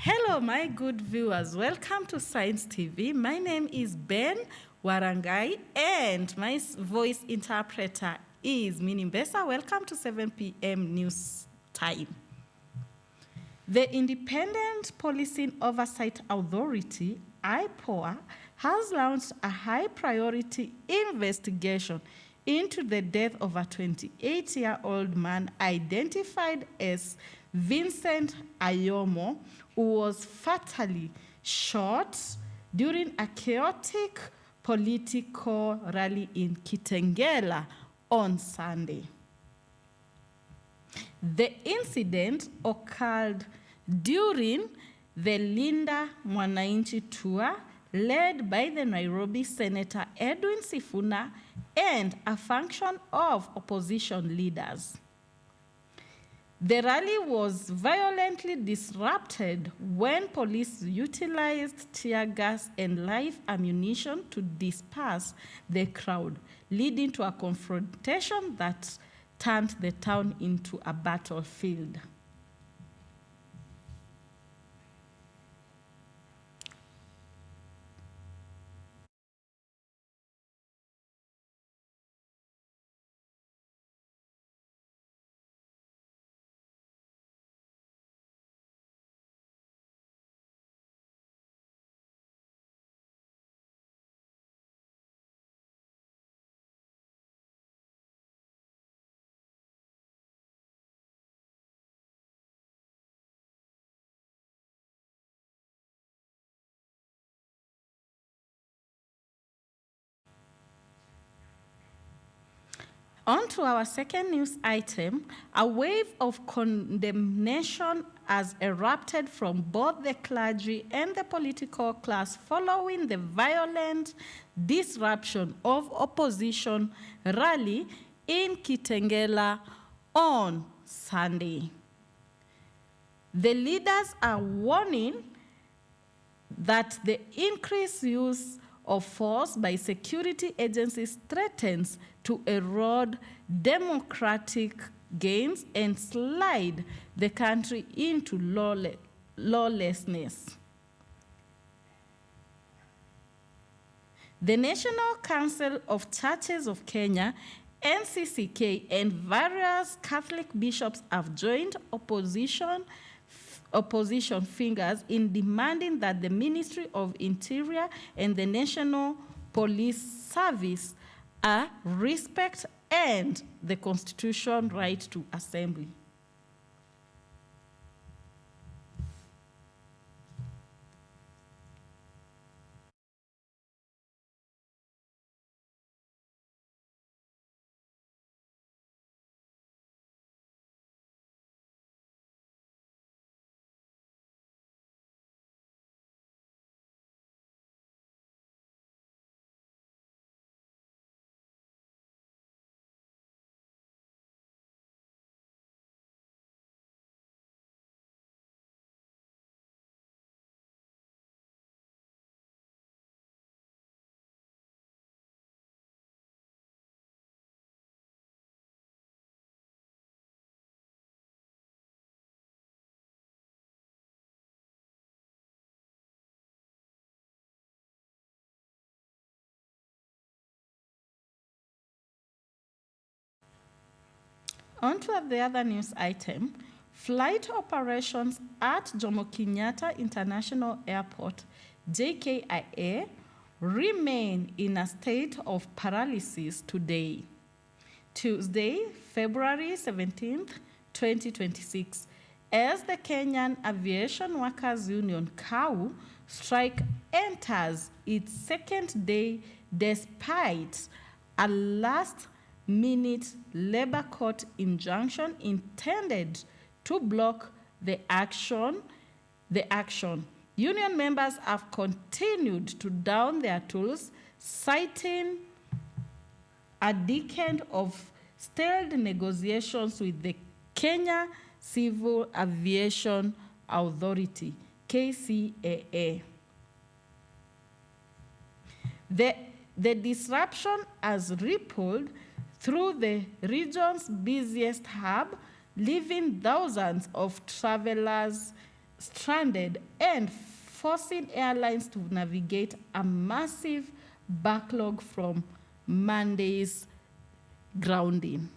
Hello, my good viewers. Welcome to Science TV. My name is Ben Warangai, and my voice interpreter is Minimbesa. Welcome to 7 p.m. news time. The Independent Policing Oversight Authority, Ipoa, has launched a high-priority investigation into the death of a 28-year-old man identified as Vincent Ayomo, who was fatally shot during a chaotic political rally in Kitengela on Sunday. The incident occurred during the Linda Mwananchi tour led by the Nairobi Senator Edwin Sifuna and a function of opposition leaders. The rally was violently disrupted when police utilized tear gas and live ammunition to disperse the crowd, leading to a confrontation that turned the town into a battlefield. On to our second news item, a wave of condemnation has erupted from both the clergy and the political class following the violent disruption of opposition rally in Kitengela on Sunday. The leaders are warning that the increased use of force by security agencies threatens to erode democratic gains and slide the country into lawlessness. The National Council of Churches of Kenya, NCCK, and various Catholic bishops have joined opposition fingers in demanding that the Ministry of Interior and the National Police Service respect and the Constitution right to assembly. On to the other news item, flight operations at Jomo Kenyatta International Airport, JKIA, remain in a state of paralysis today, Tuesday, February 17th, 2026, as the Kenyan Aviation Workers Union, KAU, strike enters its second day despite a last-minute labor court injunction intended to block the action. Union members have continued to down their tools, citing a decade of stalled negotiations with the Kenya Civil Aviation Authority, KCAA. The disruption has rippled through the region's busiest hub, leaving thousands of travelers stranded and forcing airlines to navigate a massive backlog from Monday's grounding.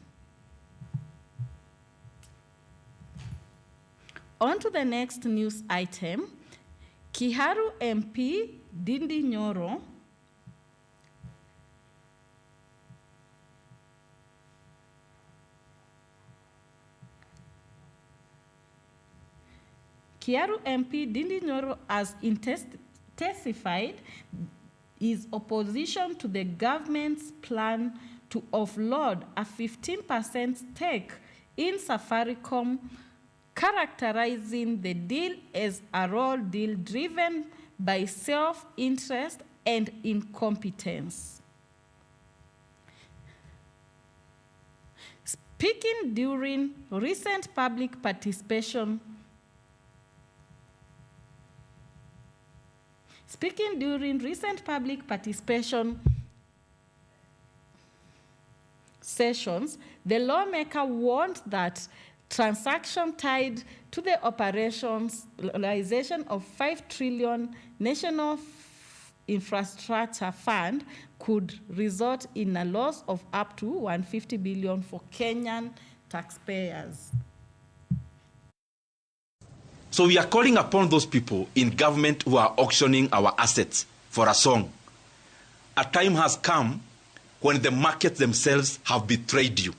On to the next news item. Kiharu MP Ndindi Nyoro Kiharu MP Ndindi Nyoro has testified his opposition to the government's plan to offload a 15% stake in Safaricom, characterizing the deal as a raw deal driven by self-interest and incompetence. Speaking during recent public participation sessions, the lawmaker warned that transaction tied to the operationalization of 5 trillion National Infrastructure Fund could result in a loss of up to 150 billion for Kenyan taxpayers. So we are calling upon those people in government who are auctioning our assets for a song. A time has come when the markets themselves have betrayed you.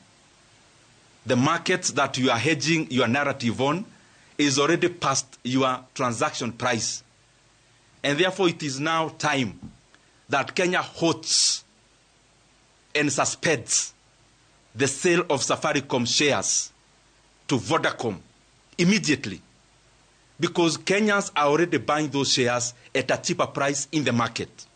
The markets that you are hedging your narrative on is already past your transaction price. And therefore it is now time that Kenya halts and suspends the sale of Safaricom shares to Vodacom immediately, because Kenyans are already buying those shares at a cheaper price in the market.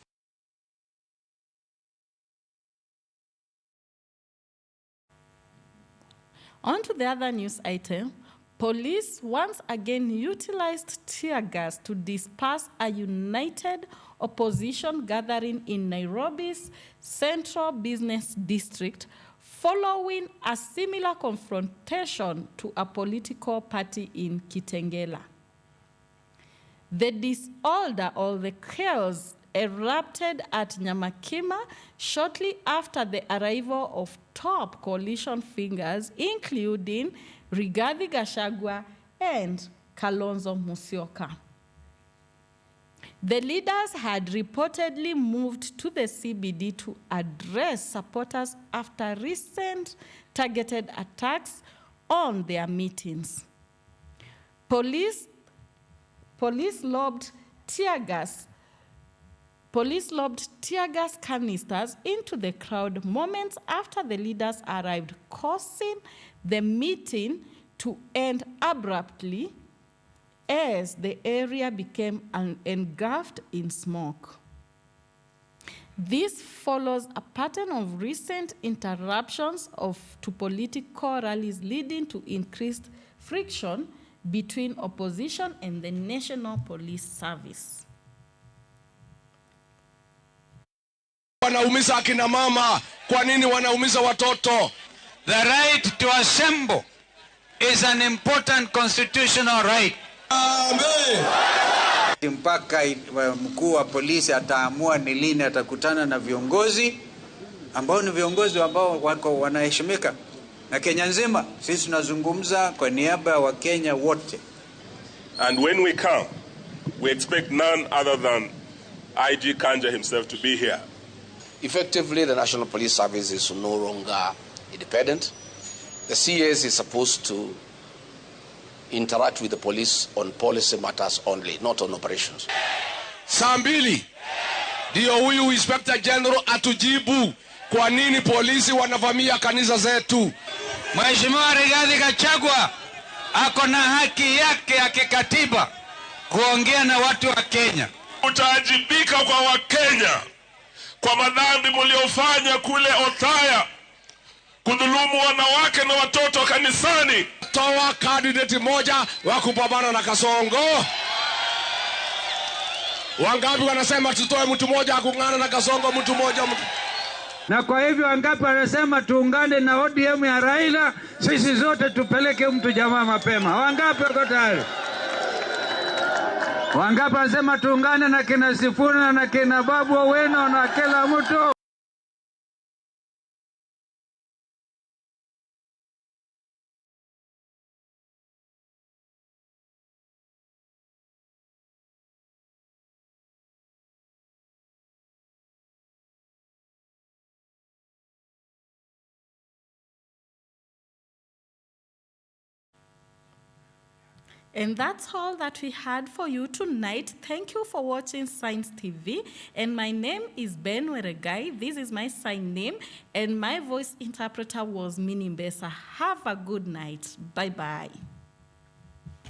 On to the other news item. Police once again utilized tear gas to disperse a united opposition gathering in Nairobi's Central Business District following a similar confrontation to a political party in Kitengela. The disorder or the chaos erupted at Nyamakima shortly after the arrival of top coalition figures, including Rigathi Gachagua and Kalonzo Musyoka. The leaders had reportedly moved to the CBD to address supporters after recent targeted attacks on their meetings. Police lobbed tear gas canisters into the crowd moments after the leaders arrived, causing the meeting to end abruptly as the area became engulfed in smoke. This follows a pattern of recent interruptions to political rallies, leading to increased friction between opposition and the National Police Service. Wanaumiza akina mama, kwa nini wanaumiza watoto? The right to assemble is an important constitutional right. Amen. Mpaka mkuu wa polisi ataamua ni lini atakutana na viongozi ambao ni viongozi ambao wako wanaheshimika na Kenya nzima. Sisi tunazungumza kwa niaba ya Wakenya wote. And when we come, we expect none other than IG Kanja himself to be here. Effectively, the National Police Service is no longer independent. The CS is supposed to interact with the police on policy matters only, not on operations. Saa mbili ndio huyu Inspector General atujibu kwa nini polisi wanavamia kanisa zetu. Mheshimiwa Rigathi Gachagua ako na haki yake ya kikatiba kuongea na watu wa Kenya. Utaajibika kwa Wakenya kwa madhambi mliofanya kule Othaya, kudhulumu wanawake na watoto kanisani. Toa candidate moja wa kupambana na Kasongo. Wangapi wanasema tutoe mtu mmoja akungana na Kasongo, mtu mmoja mtu. Na kwa hivyo wangapi wanasema tuungane na ODM ya Raila, sisi zote tupeleke mtu jamaa mapema. Wangapi wako tayari? Wangapi wanasema tuungane na kina Sifuna na kina Babu Owino na kila mtu? And that's all that we had for you tonight. Thank you for watching Science TV. And my name is Ben Weregai. This is my sign name. And my voice interpreter was Minimbesa. Have a good night. Bye-bye.